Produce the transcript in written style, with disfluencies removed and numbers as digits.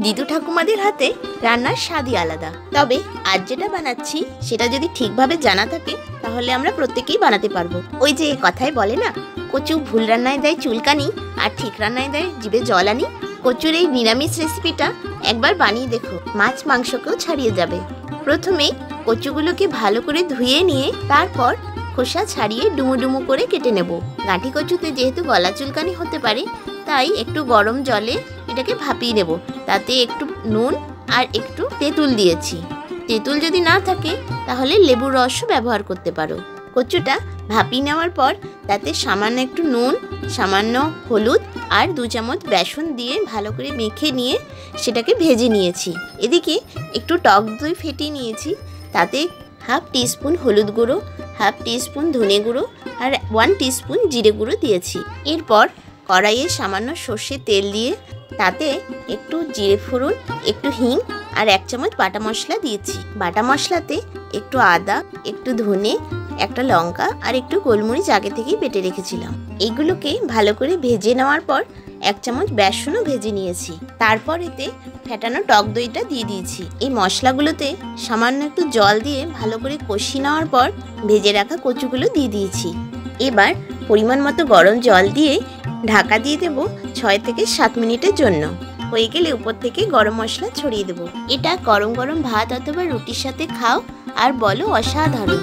দিদু ঠাকুমাদের হাতে রান্নার স্বাদই আলাদা। তবে আজ যেটা বানাচ্ছি সেটা যদি ঠিকভাবে জানা থাকে তাহলে আমরা প্রত্যেকেই বানাতে পারবো। ওই যে কথায় বলে না, কচু ভুল রান্নায় দেয় চুলকানি আর ঠিক রান্নায় দেয় জিভে জল আনি। কচুর এই নিরামিষ রেসিপিটা একবার বানিয়ে দেখো, মাছ মাংসকেও ছাড়িয়ে যাবে। প্রথমে কচুগুলোকে ভালো করে ধুয়ে নিয়ে তারপর খোসা ছাড়িয়ে ডুমো ডুমো করে কেটে নেব। গাঁঠি কচুতে যেহেতু গলা চুলকানি হতে পারে তাই একটু গরম জলে এটাকে ভাপিয়ে নেব। তাতে একটু নুন আর একটু তেঁতুল দিয়েছি। তেঁতুল যদি না থাকে তাহলে লেবুর রসও ব্যবহার করতে পারো। কচুটা ভাপিয়ে নেওয়ার পর তাতে সামান্য একটু নুন, সামান্য হলুদ আর 2 চামচ বেসন দিয়ে ভালো করে মেখে নিয়ে সেটাকে ভেজে নিয়েছি। এদিকে একটু টক দই ফেটিয়ে নিয়েছি, তাতে হাফ টিস্পুন হলুদ গুঁড়ো, হাফ টিস্পুন ধনে গুঁড়ো আর 1 টিস্পুন জিরে গুঁড়ো দিয়েছি। এরপর কড়াইয়ে সামান্য সর্ষের তেল দিয়ে তাতে একটু জিরে ফোড়ন, একটু হিং আর 1 চামচ বাটা মশলা দিয়েছি। বাটা মশলাতে একটু আদা, একটু ধনে, একটা লঙ্কা আর একটু গোলমরিচ আগে থেকেই বেটে রেখেছিলাম। এইগুলোকে ভালো করে ভেজে নেওয়ার পর 1 চামচ বেসনও ভেজে নিয়েছি। তারপর এতে ফেটানো টক দইটা দিয়ে দিয়েছি। এই মশলাগুলোতে সামান্য একটু জল দিয়ে ভালো করে কষিয়ে নেওয়ার পর ভেজে রাখা কচুগুলো দিয়ে দিয়েছি। এবার পরিমাণ মতো গরম জল দিয়ে ঢাকা দিয়ে দেবো 6 থেকে 7 মিনিটের জন্য। হয়ে গেলে উপর থেকে গরম মশলা ছড়িয়ে দেবো। এটা গরম গরম ভাত অথবা রুটির সাথে খাও আর বলো অসাধারণ।